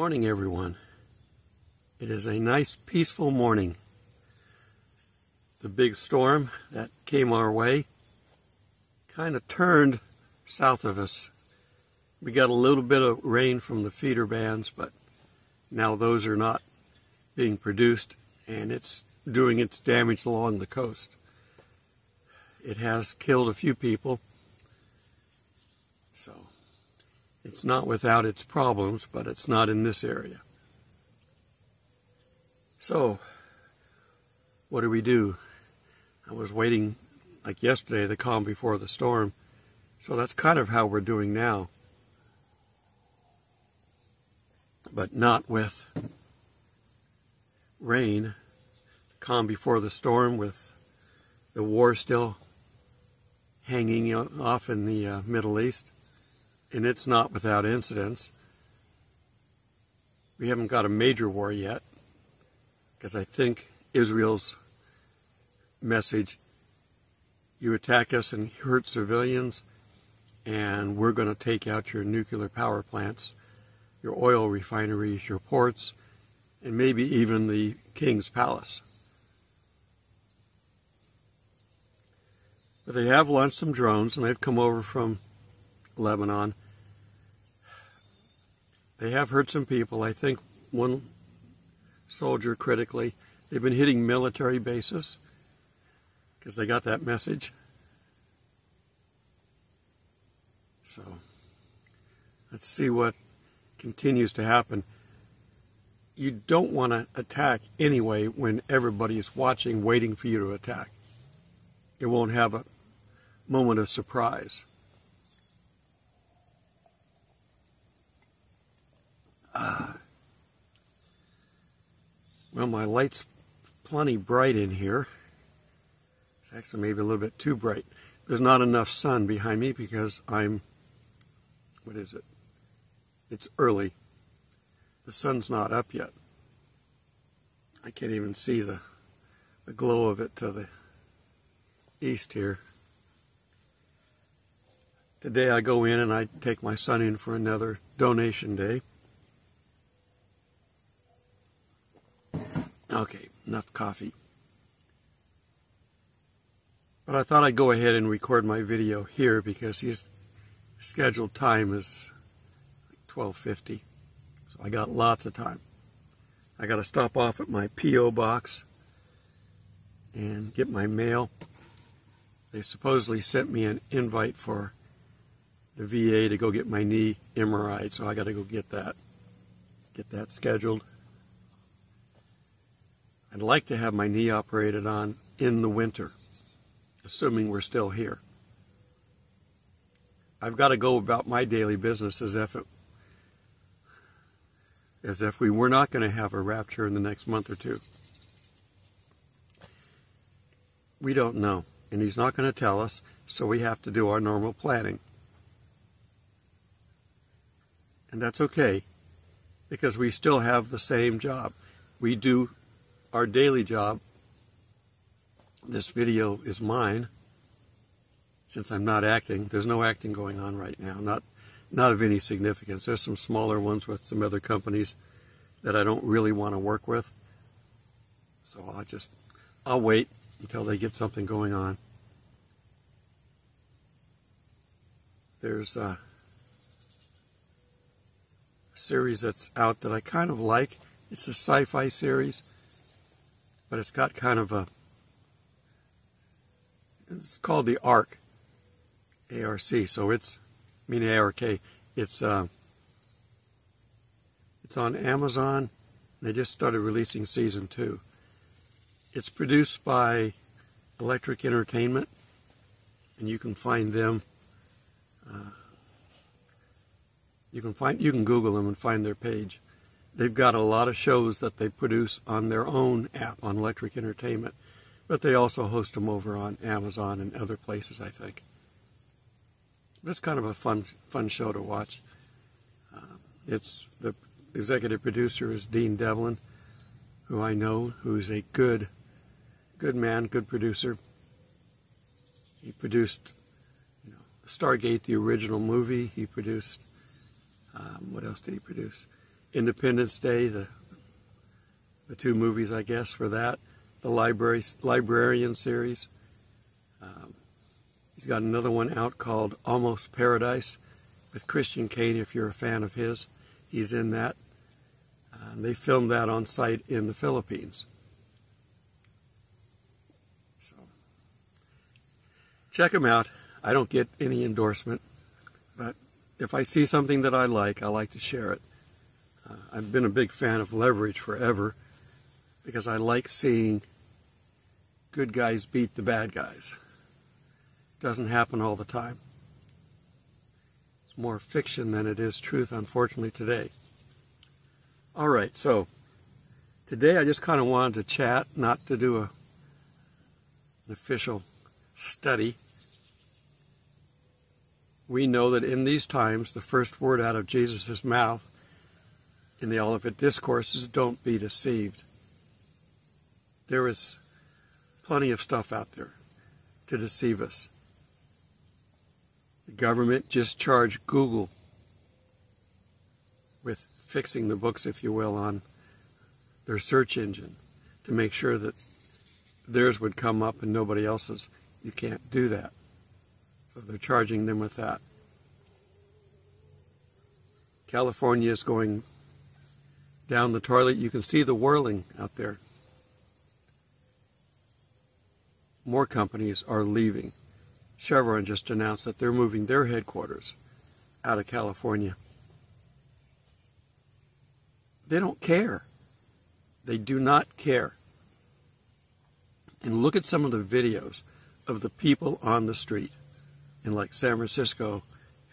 Morning, everyone. It is a nice, peaceful morning. The big storm that came our way kind of turned south of us. We got a little bit of rain from the feeder bands, but now those are not being produced, and it's doing its damage along the coast. It has killed a few people, so it's not without its problems, but it's not in this area. So, what do? I was waiting, like yesterday, the calm before the storm. So that's kind of how we're doing now. But not with rain. Calm before the storm, with the war still hanging off in the Middle East. And it's not without incidents. We haven't got a major war yet, because I think Israel's message, you attack us and hurt civilians, and we're going to take out your nuclear power plants, your oil refineries, your ports, and maybe even the king's palace. But they have launched some drones, and they've come over from Lebanon. They have hurt some people. I think one soldier critically. They've been hitting military bases because they got that message. So let's see what continues to happen. You don't want to attack anyway when everybody is watching, waiting for you to attack. It won't have a moment of surprise. Well, my light's plenty bright in here. It's actually maybe a little bit too bright. There's not enough sun behind me because what is it? It's early. The sun's not up yet. I can't even see the glow of it to the east here. Today I go in and I take my son in for another donation day. Okay, enough coffee. But I thought I'd go ahead and record my video here because his scheduled time is 12:50. So I got lots of time. I got to stop off at my P.O. box and get my mail. They supposedly sent me an invite for the VA to go get my knee MRI'd, so I got to go get that scheduled. I'd like to have my knee operated on in the winter, assuming we're still here. I've got to go about my daily business as if we were not going to have a rapture in the next month or two. We don't know, and he's not going to tell us, so we have to do our normal planning. And that's okay, because we still have the same job. We do our daily job. This video is mine, since I'm not acting. There's no acting going on right now, not of any significance. There's some smaller ones with some other companies that I don't really want to work with. So I'll wait until they get something going on. There's a series that's out that I kind of like. It's a sci-fi series, but it's got kind of it's called the Ark, A-R-C, so A-R-K. It's on Amazon. They just started releasing season 2. It's produced by Electric Entertainment, and you can find them. You can Google them and find their page. They've got a lot of shows that they produce on their own app on Electric Entertainment, but they also host them over on Amazon and other places, I think. But it's kind of a fun show to watch. It's the executive producer is Dean Devlin, who I know, who's a good man, good producer. He produced, Stargate, the original movie. He produced, what else did he produce? Independence Day, the two movies, I guess, for that. The Librarian series. He's got another one out called Almost Paradise with Christian Kane, if you're a fan of his. He's in that. They filmed that on site in the Philippines. So, check them out. I don't get any endorsement, but if I see something that I like to share it. I've been a big fan of Leverage forever because I like seeing good guys beat the bad guys. Doesn't happen all the time. It's more fiction than it is truth, unfortunately, today. All right, so today I just kind of wanted to chat, not to do an official study. We know that in these times, the first word out of Jesus' mouth in the Olivet Discourse is, don't be deceived. There is plenty of stuff out there to deceive us. The government just charged Google with fixing the books, if you will, on their search engine to make sure that theirs would come up and nobody else's. You can't do that. So they're charging them with that. California is going down the toilet. You can see the whirling out there. More companies are leaving. Chevron just announced that they're moving their headquarters out of California. They don't care. They do not care. And look at some of the videos of the people on the street in like San Francisco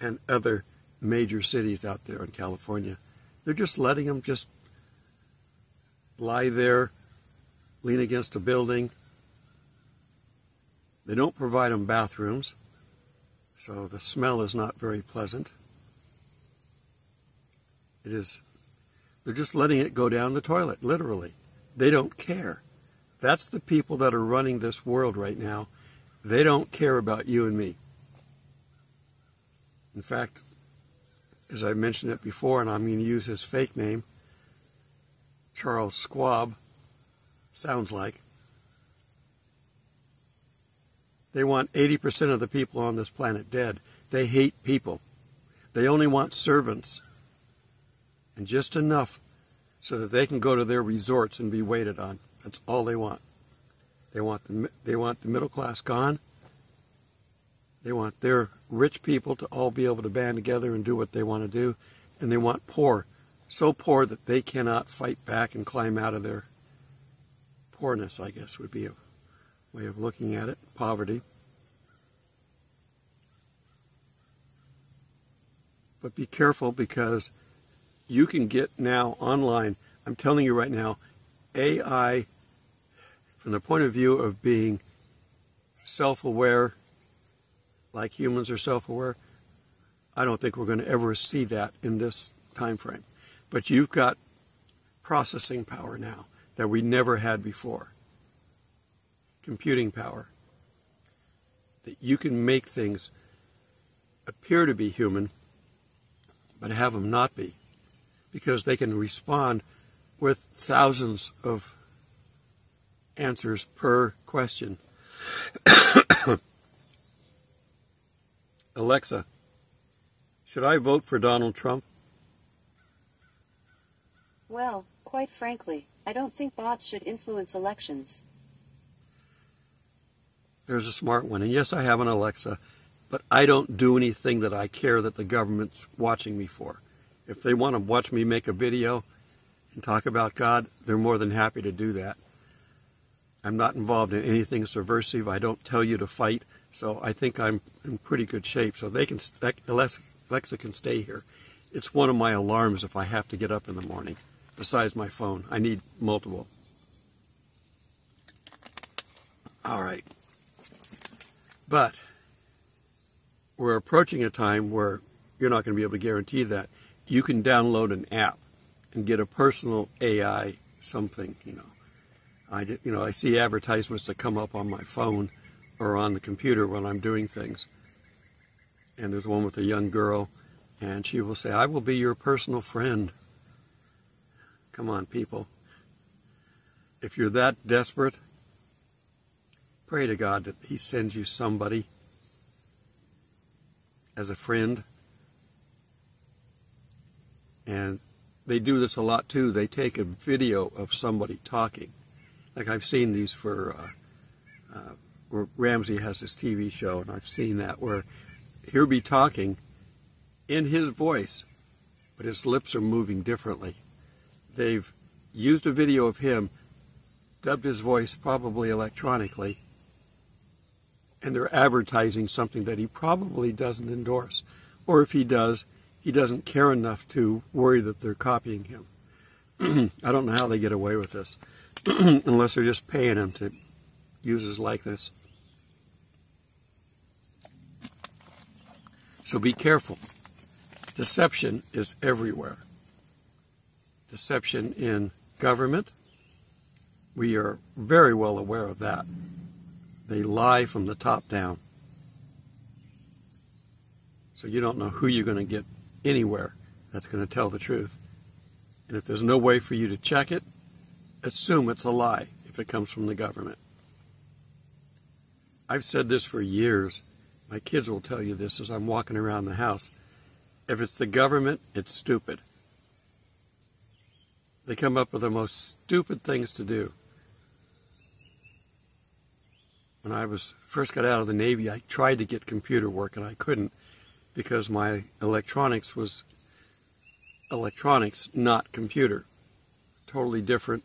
and other major cities out there in California. They're just letting them just lie there, lean against a building. They don't provide them bathrooms, so the smell is not very pleasant. They're just letting it go down the toilet, literally. They don't care. That's the people that are running this world right now. They don't care about you and me. In fact, as I mentioned it before, and I'm going to use his fake name, Charles Schwab, sounds like. They want 80% of the people on this planet dead. They hate people. They only want servants. And just enough so that they can go to their resorts and be waited on. That's all they want. They want the middle class gone. They want their rich people to all be able to band together and do what they want to do. And they want poor, so poor that they cannot fight back and climb out of their poorness, I guess would be a way of looking at it, poverty. But be careful, because you can get now online, I'm telling you right now, AI, from the point of view of being self-aware, like humans are self-aware, I don't think we're going to ever see that in this time frame. But you've got processing power now that we never had before. Computing power. That you can make things appear to be human, but have them not be. Because they can respond with thousands of answers per question. Alexa, should I vote for Donald Trump? Well, quite frankly, I don't think bots should influence elections. There's a smart one. And yes, I have an Alexa, but I don't do anything that I care that the government's watching me for. If they want to watch me make a video and talk about God, they're more than happy to do that. I'm not involved in anything subversive. I don't tell you to fight, so I think I'm in pretty good shape. So they can, Alexa can stay here. It's one of my alarms if I have to get up in the morning, besides my phone. I need multiple. All right. But we're approaching a time where you're not going to be able to guarantee that. You can download an app and get a personal AI something, I see advertisements that come up on my phone or on the computer when I'm doing things. And there's one with a young girl, and she will say, I will be your personal friend. Come on, people. If you're that desperate, pray to God that He sends you somebody as a friend. And they do this a lot too. They take a video of somebody talking. Like I've seen these for, where Ramsey has his TV show, and I've seen that where he'll be talking in his voice, but his lips are moving differently. They've used a video of him, dubbed his voice probably electronically, and they're advertising something that he probably doesn't endorse. Or if he does, he doesn't care enough to worry that they're copying him. I don't know how they get away with this, unless they're just paying him to use his likeness. So be careful. Deception is everywhere. Deception in government, we are very well aware of that. They lie from the top down. So you don't know who you're going to get anywhere that's going to tell the truth. And if there's no way for you to check it, assume it's a lie if it comes from the government. I've said this for years. My kids will tell you this as I'm walking around the house. If it's the government, it's stupid. They come up with the most stupid things to do. When I first got out of the Navy, I tried to get computer work and I couldn't because my electronics was electronics, not computer. Totally different.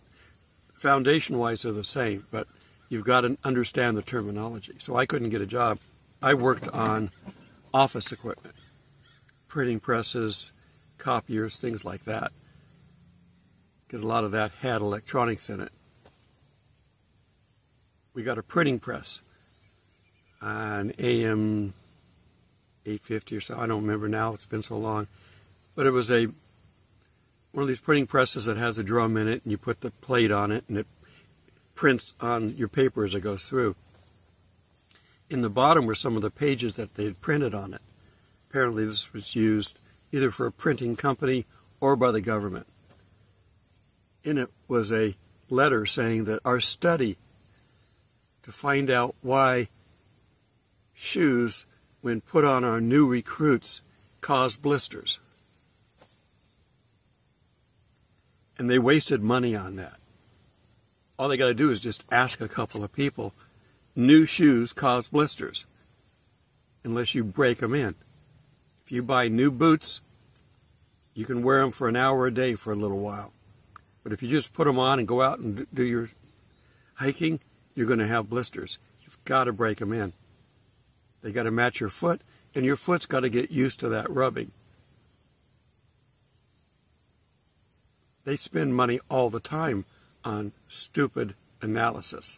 Foundation-wise, they're the same, but you've got to understand the terminology. So I couldn't get a job. I worked on office equipment, printing presses, copiers, things like that, because a lot of that had electronics in it. We got a printing press, an AM 850 or so. I don't remember now. It's been so long. But it was one of these printing presses that has a drum in it, and you put the plate on it, and it prints on your paper as it goes through. In the bottom were some of the pages that they had printed on it. Apparently this was used either for a printing company or by the government. In it was a letter saying that our study to find out why shoes, when put on our new recruits, cause blisters. And they wasted money on that. All they got to do is just ask a couple of people. New shoes cause blisters unless you break them in. If you buy new boots, you can wear them for an hour a day for a little while. But if you just put them on and go out and do your hiking, you're going to have blisters. You've got to break them in. They got to match your foot, and your foot's got to get used to that rubbing. They spend money all the time on stupid analysis.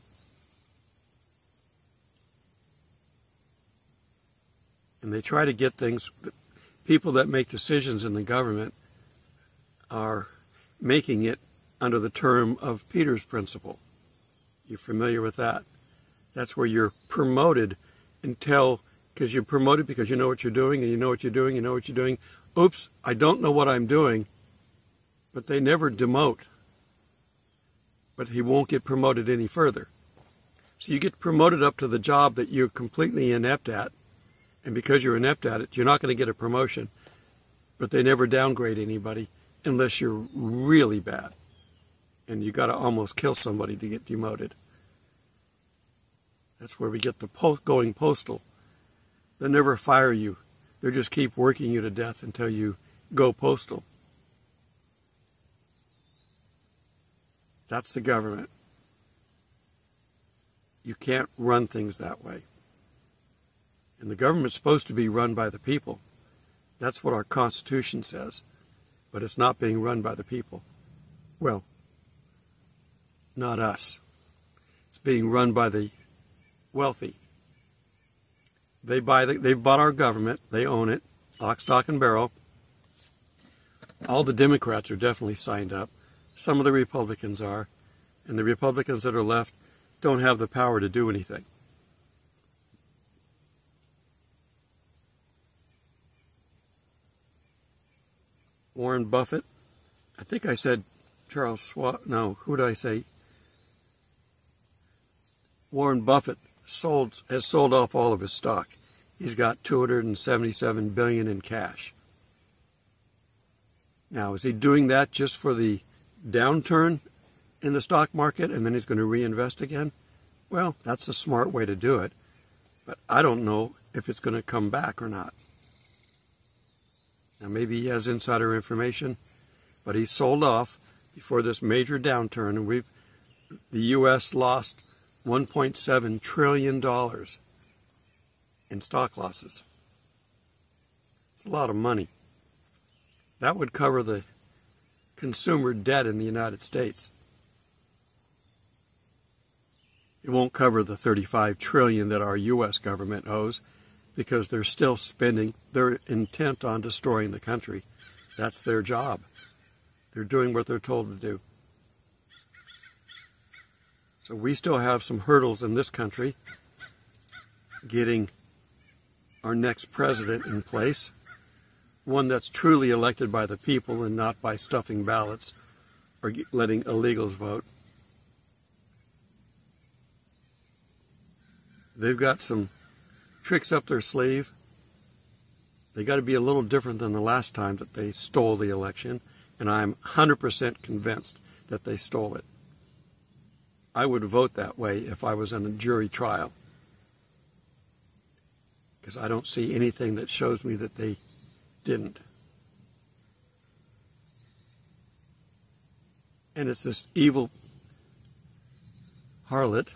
And they try to get things, people that make decisions in the government are making it under the term of Peter's principle. You're familiar with that? That's where you're promoted because you're promoted because you know what you're doing, and you know what you're doing, you know what you're doing. Oops, I don't know what I'm doing, but they never demote. But he won't get promoted any further. So you get promoted up to the job that you're completely inept at, and because you're inept at it, you're not going to get a promotion. But they never downgrade anybody unless you're really bad. And you got to almost kill somebody to get demoted. That's where we get the going postal. They never fire you. They just keep working you to death until you go postal. That's the government. You can't run things that way. And the government's supposed to be run by the people. That's what our Constitution says. But it's not being run by the people. Well, not us. It's being run by the wealthy. They've bought our government. They own it. Lock, stock, and barrel. All the Democrats are definitely signed up. Some of the Republicans are. And the Republicans that are left don't have the power to do anything. Warren Buffett, I think I said who did I say? Warren Buffett has sold off all of his stock. He's got $277 billion in cash. Now, is he doing that just for the downturn in the stock market and then he's going to reinvest again? Well, that's a smart way to do it, but I don't know if it's going to come back or not. Now, maybe he has insider information, but he sold off before this major downturn, and the U.S. lost $1.7 trillion in stock losses. It's a lot of money. That would cover the consumer debt in the United States. It won't cover the $35 trillion that our U.S. government owes because they're still spending. They're intent on destroying the country. That's their job. They're doing what they're told to do. So we still have some hurdles in this country getting our next president in place, one that's truly elected by the people and not by stuffing ballots or letting illegals vote. They've got some tricks up their sleeve. They got to be a little different than the last time that they stole the election, and I'm 100% convinced that they stole it. I would vote that way if I was in a jury trial, because I don't see anything that shows me that they didn't. And it's this evil harlot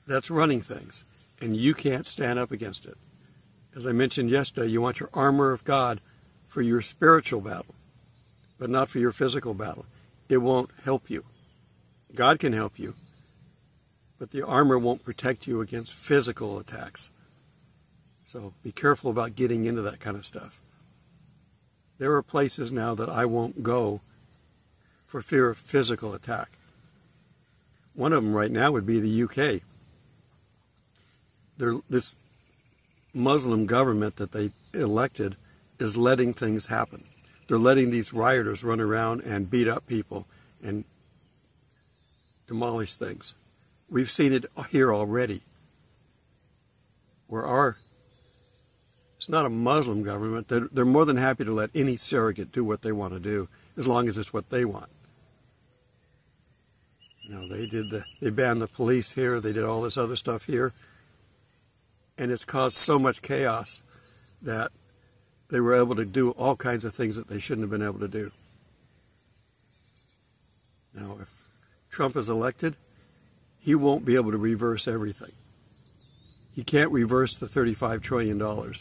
that's running things, and you can't stand up against it. As I mentioned yesterday, you want your armor of God for your spiritual battle, but not for your physical battle. It won't help you. God can help you, but the armor won't protect you against physical attacks. So be careful about getting into that kind of stuff. There are places now that I won't go for fear of physical attack. One of them right now would be the UK. This Muslim government that they elected is letting things happen. They're letting these rioters run around and beat up people and demolish things. We've seen it here already, where it's not a Muslim government. They're more than happy to let any surrogate do what they want to do, as long as it's what they want. You know, they banned the police here. They did all this other stuff here. And it's caused so much chaos that they were able to do all kinds of things that they shouldn't have been able to do. Now, if Trump is elected, he won't be able to reverse everything. He can't reverse the $35 trillion.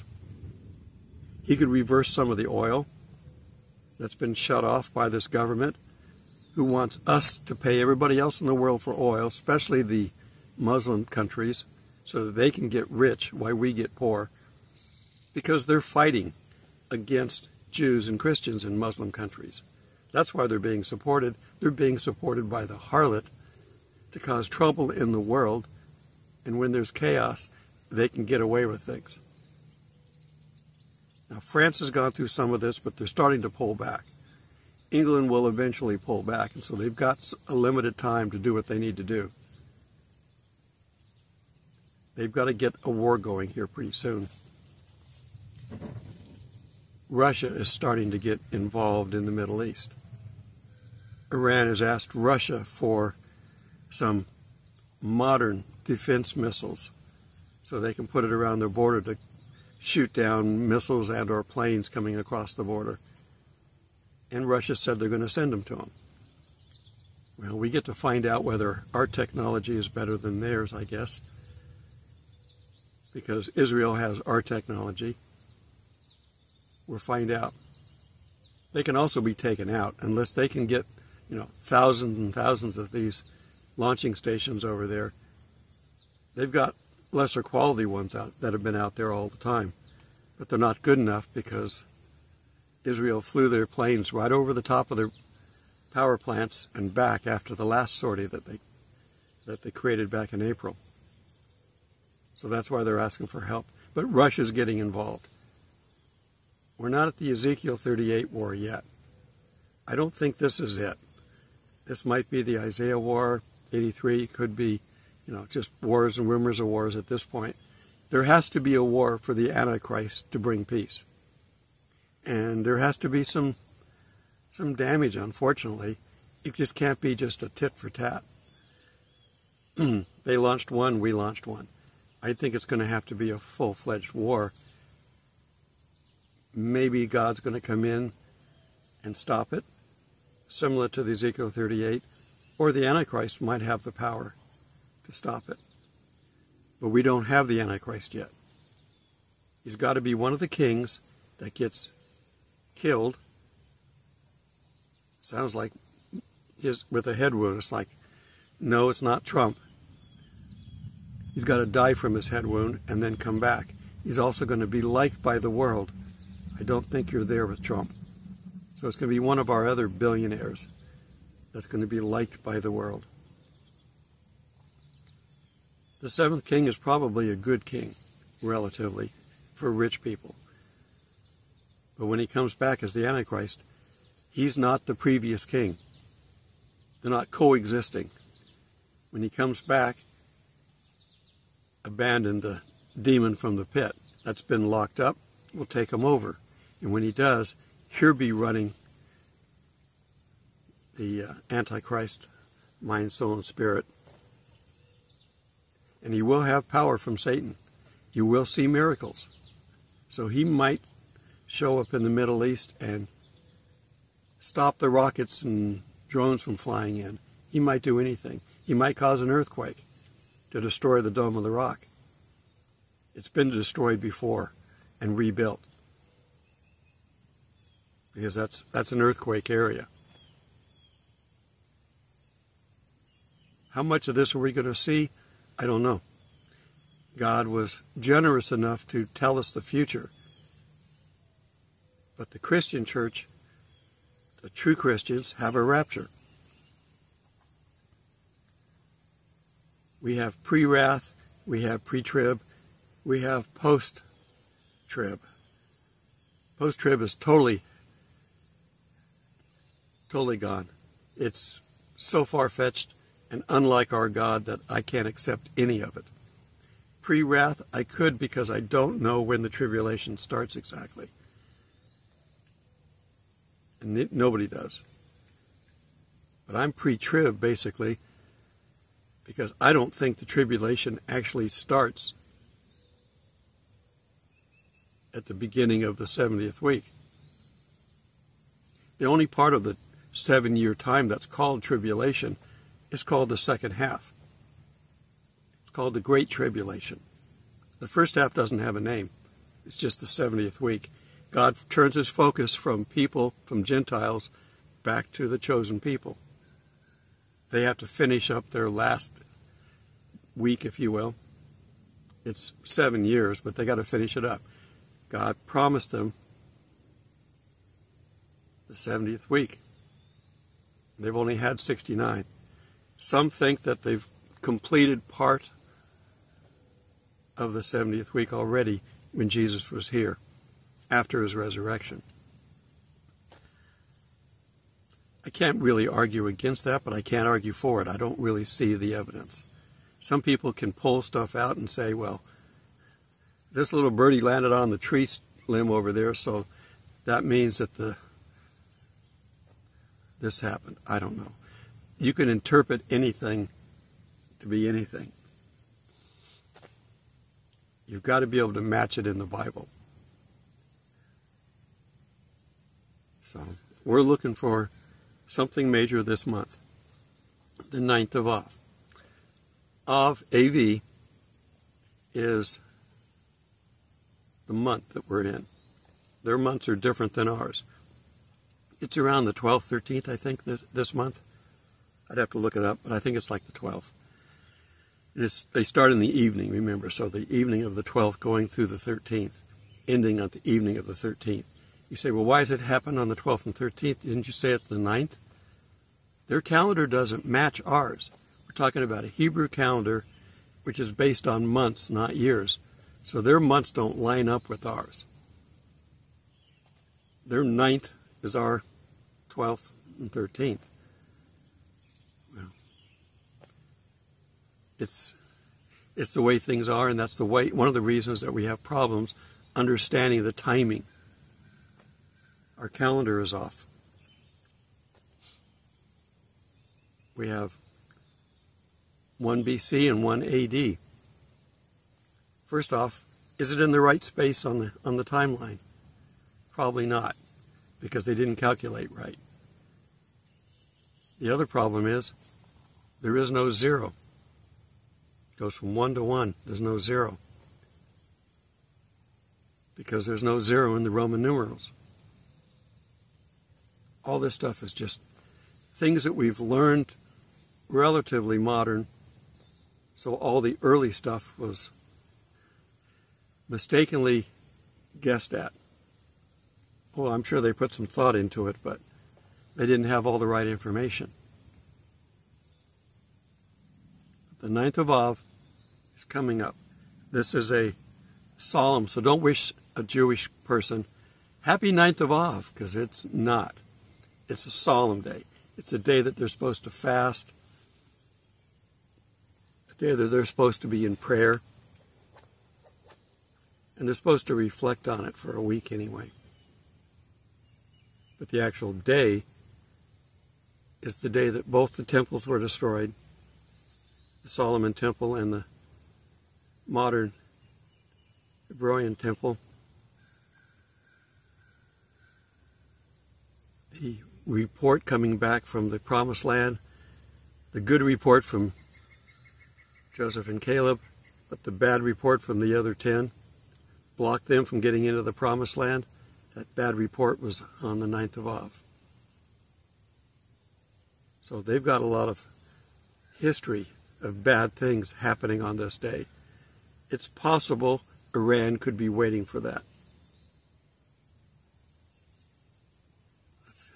He could reverse some of the oil that's been shut off by this government, who wants us to pay everybody else in the world for oil, especially the Muslim countries, so that they can get rich while we get poor, because they're fighting against Jews and Christians in Muslim countries. That's why they're being supported. They're being supported by the harlot to cause trouble in the world, and when there's chaos, they can get away with things. Now, France has gone through some of this, but they're starting to pull back. England will eventually pull back, and so they've got a limited time to do what they need to do. They've got to get a war going here pretty soon. Russia is starting to get involved in the Middle East. Iran has asked Russia for some modern defense missiles so they can put it around their border to shoot down missiles and or planes coming across the border. And Russia said they're going to send them to them. Well, we get to find out whether our technology is better than theirs, I guess, because Israel has our technology. We'll find out. They can also be taken out unless they can get, thousands and thousands of these launching stations over there. They've got lesser quality ones out that have been out there all the time, but they're not good enough because Israel flew their planes right over the top of their power plants and back after the last sortie that they created back in April. So that's why they're asking for help. But Russia's getting involved. We're not at the Ezekiel 38 war yet. I don't think this is it. This might be the Isaiah War, 83. It could be, just wars and rumors of wars at this point. There has to be a war for the Antichrist to bring peace. And there has to be some damage, unfortunately. It just can't be just a tit for tat. They launched one, we launched one. I think it's going to have to be a full-fledged war. Maybe God's going to come in and stop it, similar to the Ezekiel 38, or the Antichrist might have the power to stop it. But we don't have the Antichrist yet. He's got to be one of the kings that gets killed. Sounds like with a head wound. It's like, no, it's not Trump. He's got to die from his head wound and then come back. He's also going to be liked by the world. I don't think you're there with Trump. So it's going to be one of our other billionaires that's going to be liked by the world. The seventh king is probably a good king, relatively, for rich people. But when he comes back as the Antichrist, he's not the previous king. They're not coexisting. When he comes back, abandon the demon from the pit that's been locked up, will take him over. And when he does, he'll be running the Antichrist mind, soul, and spirit. And he will have power from Satan. You will see miracles. So he might show up in the Middle East and stop the rockets and drones from flying in. He might do anything. He might cause an earthquake to destroy the Dome of the Rock. It's been destroyed before and rebuilt, because that's an earthquake area. How much of this are we going to see? I don't know. God was generous enough to tell us the future. But the Christian church, the true Christians, have a rapture. We have pre-wrath, we have pre-trib, we have post-trib. Post-trib is totally gone. It's so far-fetched and unlike our God that I can't accept any of it. Pre-wrath, I could, because I don't know when the tribulation starts exactly. And nobody does. But I'm pre-trib, basically, because I don't think the tribulation actually starts at the beginning of the 70th week. The only part of the 7-year time that's called tribulation is called the second half. It's called the Great Tribulation. The first half doesn't have a name. It's just the 70th week. God turns his focus from people, from Gentiles, back to the chosen people. They have to finish up their last week, if you will. It's 7 years, but they got to finish it up. God promised them the 70th week. They've only had 69. Some think that they've completed part of the 70th week already when Jesus was here, after his resurrection. I can't really argue against that, but I can't argue for it. I don't really see the evidence. Some people can pull stuff out and say, well, this little birdie landed on the tree limb over there, so that means that this happened. I don't know. You can interpret anything to be anything. You've got to be able to match it in the Bible. So we're looking for something major this month, the 9th of Av. Av, AV, is the month that we're in. Their months are different than ours. It's around the 12th, 13th, I think, this month. I'd have to look it up, but I think it's like the 12th. They start in the evening, remember, so the evening of the 12th going through the 13th, ending on the evening of the 13th. You say, well, why does it happen on the 12th and 13th? Didn't you say it's the 9th? Their calendar doesn't match ours. We're talking about a Hebrew calendar, which is based on months, not years. So their months don't line up with ours. Their 9th is our 12th and 13th. It's the way things are, and that's one of the reasons that we have problems understanding the timing. Our calendar is off. We have 1 BC and 1 AD. First off, is it in the right space on the timeline? Probably not, because they didn't calculate right. The other problem is there is no zero. It goes from 1 to 1. There's no zero, because there's no zero in the Roman numerals. All this stuff is just things that we've learned relatively modern, so all the early stuff was mistakenly guessed at. Well, I'm sure they put some thought into it, but they didn't have all the right information. The 9th of Av is coming up. This is a solemn, so don't wish a Jewish person happy 9th of Av, because it's not. It's a solemn day. It's a day that they're supposed to fast, a day that they're supposed to be in prayer, and they're supposed to reflect on it for a week anyway. But the actual day is the day that both the temples were destroyed, the Solomon Temple and the modern Hebraean Temple. The report coming back from the Promised Land, the good report from Joseph and Caleb, but the bad report from the other 10 blocked them from getting into the Promised Land. That bad report was on the 9th of Av. So they've got a lot of history of bad things happening on this day. It's possible Iran could be waiting for that. Let's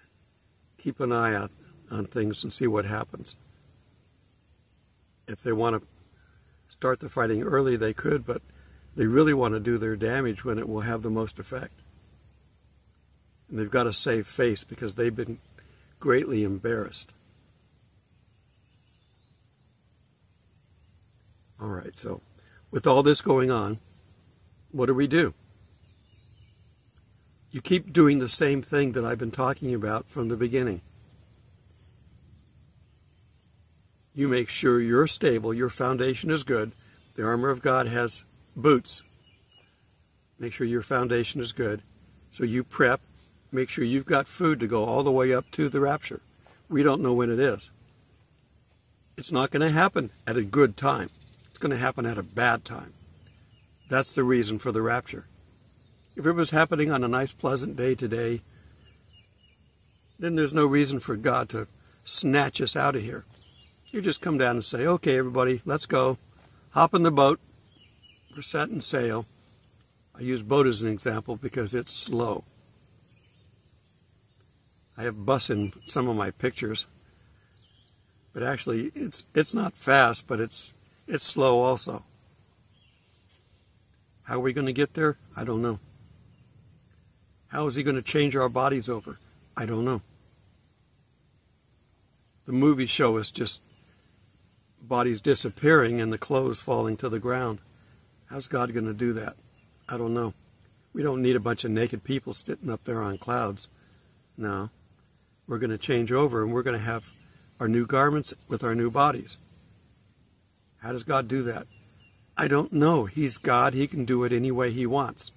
keep an eye out on things and see what happens. If they want to start the fighting early, they could, but they really want to do their damage when it will have the most effect. And they've got to save face, because they've been greatly embarrassed. All right, so with all this going on, what do we do? You keep doing the same thing that I've been talking about from the beginning. You make sure you're stable, your foundation is good. The armor of God has boots. Make sure your foundation is good. So you prep. Make sure you've got food to go all the way up to the rapture. We don't know when it is. It's not going to happen at a good time. It's going to happen at a bad time. That's the reason for the rapture. If it was happening on a nice, pleasant day today, then there's no reason for God to snatch us out of here. You just come down and say, okay, everybody, let's go. Hop in the boat. We're setting sail. I use boat as an example because it's slow. I have bus in some of my pictures, but actually it's not fast, but it's slow also. How are we going to get there? I don't know. How is he going to change our bodies over? I don't know. The movies show us just bodies disappearing and the clothes falling to the ground. How's God going to do that? I don't know. We don't need a bunch of naked people sitting up there on clouds. No. We're going to change over, and we're going to have our new garments with our new bodies. How does God do that? I don't know. He's God. He can do it any way he wants.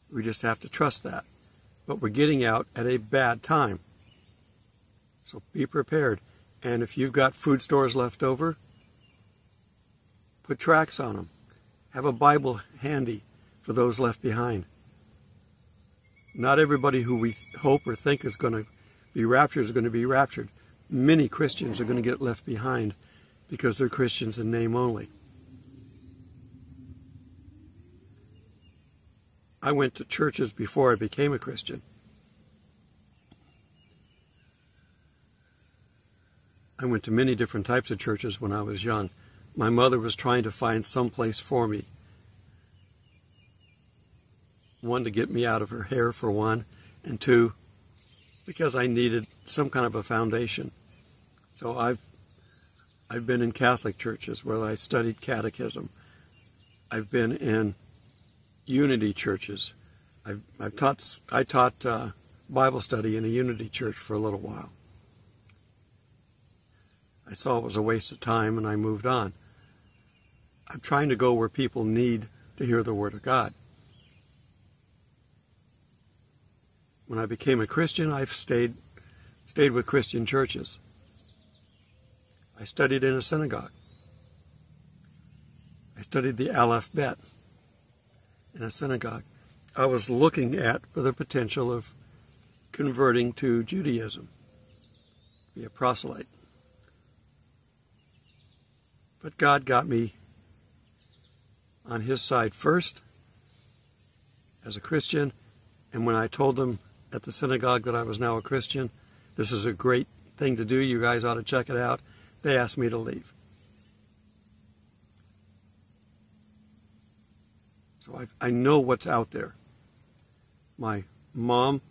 We just have to trust that. But we're getting out at a bad time. So be prepared. And if you've got food stores left over, put tracks on them. Have a Bible handy for those left behind. Not everybody who we hope or think is going to be raptured is going to be raptured. Many Christians are going to get left behind because they're Christians in name only. I went to churches before I became a Christian. I went to many different types of churches when I was young. My mother was trying to find some place for me. One, to get me out of her hair, for one, and two, because I needed some kind of a foundation. So I've I've been in Catholic churches where I studied catechism. I've been in unity churches. I taught Bible study in a unity church for a little while. I saw it was a waste of time and I moved on. I'm trying to go where people need to hear the Word of God. When I became a Christian, I've stayed with Christian churches. I studied in a synagogue. I studied the Aleph Bet in a synagogue. I was looking at for the potential of converting to Judaism, be a proselyte. But God got me on His side first as a Christian, and when I told them at the synagogue that I was now a Christian, this is a great thing to do, you guys ought to check it out, they asked me to leave. So I know what's out there. My mom,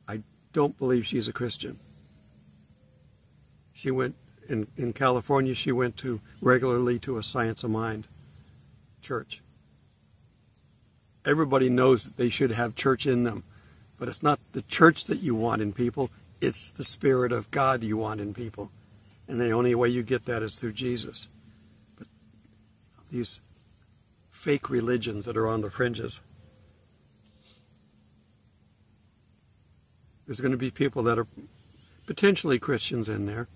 I don't believe she's a Christian. She went, in California, she went regularly to a Science of Mind church. Everybody knows that they should have church in them, but it's not the church that you want in people, it's the Spirit of God you want in people. And the only way you get that is through Jesus. But these fake religions that are on the fringes, there's going to be people that are potentially Christians in there,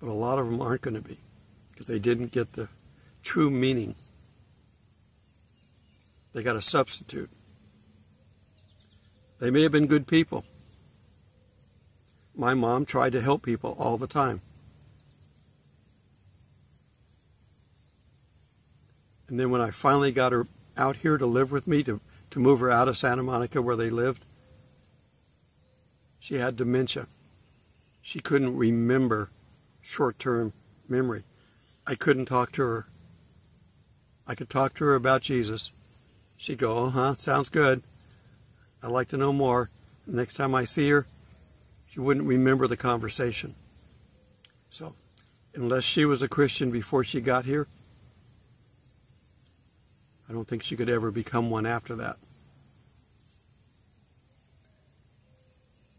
but a lot of them aren't going to be, because they didn't get the true meaning. They got a substitute. They may have been good people. My mom tried to help people all the time. And then when I finally got her out here to live with me, to move her out of Santa Monica where they lived, she had dementia. She couldn't remember short-term memory. I couldn't talk to her. I could talk to her about Jesus. She'd go, sounds good. I'd like to know more. The next time I see her, she wouldn't remember the conversation. So, unless she was a Christian before she got here, I don't think she could ever become one after that.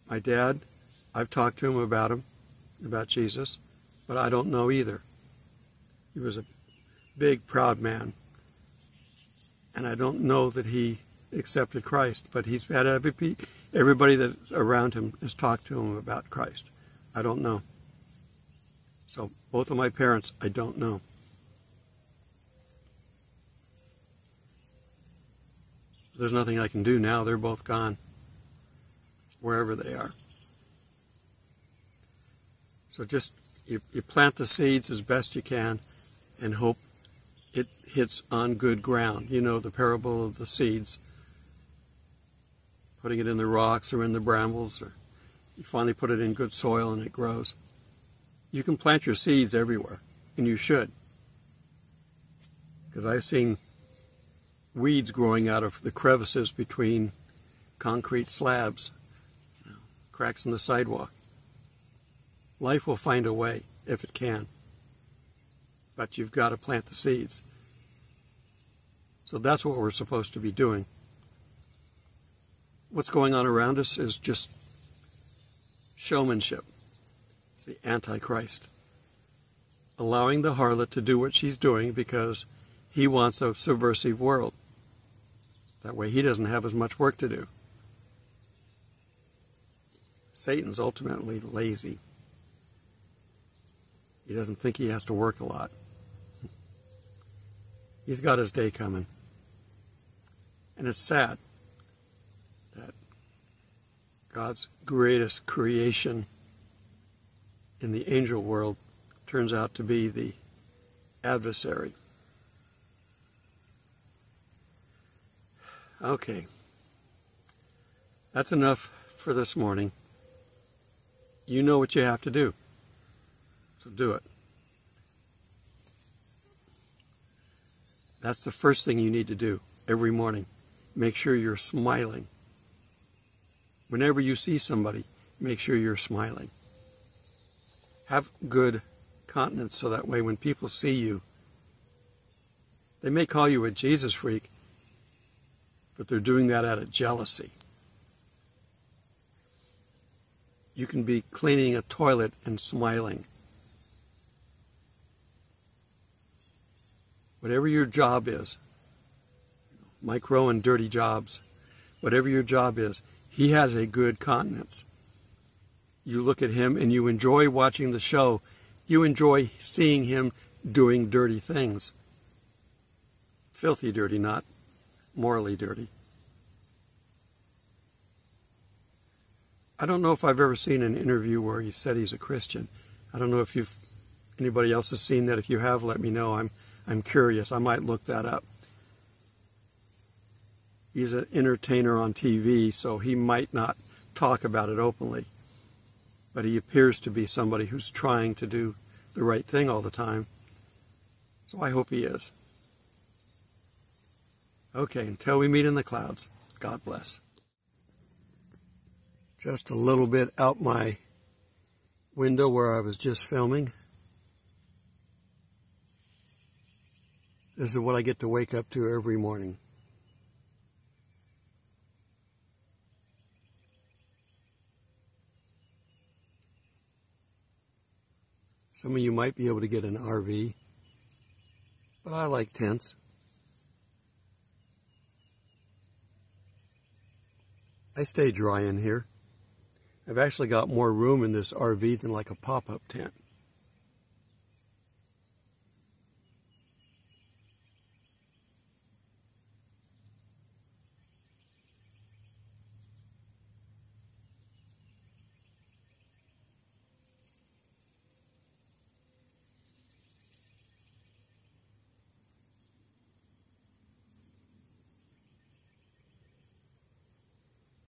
My dad, I've talked to him about Jesus, but I don't know either. He was a big, proud man. And I don't know that he accepted Christ, but he's had everybody that's around him has talked to him about Christ. I don't know. So both of my parents, I don't know. There's nothing I can do now. They're both gone, wherever they are. So just you plant the seeds as best you can and hope it hits on good ground. You know the parable of the seeds. Putting it in the rocks or in the brambles, or you finally put it in good soil and it grows. You can plant your seeds everywhere, and you should. Because I've seen weeds growing out of the crevices between concrete slabs, cracks in the sidewalk. Life will find a way if it can, but you've got to plant the seeds. So that's what we're supposed to be doing. What's going on around us is just showmanship. It's the Antichrist, allowing the harlot to do what she's doing because he wants a subversive world. That way he doesn't have as much work to do. Satan's ultimately lazy. He doesn't think he has to work a lot. He's got his day coming. And it's sad that God's greatest creation in the angel world turns out to be the adversary. Okay. That's enough for this morning. You know what you have to do. So do it. That's the first thing you need to do every morning. Make sure you're smiling. Whenever you see somebody, make sure you're smiling. Have good countenance so that way when people see you, they may call you a Jesus freak, but they're doing that out of jealousy. You can be cleaning a toilet and smiling. Whatever your job is, micro and dirty jobs, whatever your job is, he has a good countenance. You look at him and you enjoy watching the show. You enjoy seeing him doing dirty things. Filthy dirty, not morally dirty. I don't know if I've ever seen an interview where he said he's a Christian. I don't know if anybody else has seen that. If you have, let me know. I'm curious. I might look that up. He's an entertainer on TV, so he might not talk about it openly. But he appears to be somebody who's trying to do the right thing all the time. So I hope he is. Okay, until we meet in the clouds, God bless. Just a little bit out my window where I was just filming. This is what I get to wake up to every morning. Some of you might be able to get an RV, but I like tents. I stay dry in here. I've actually got more room in this RV than like a pop-up tent.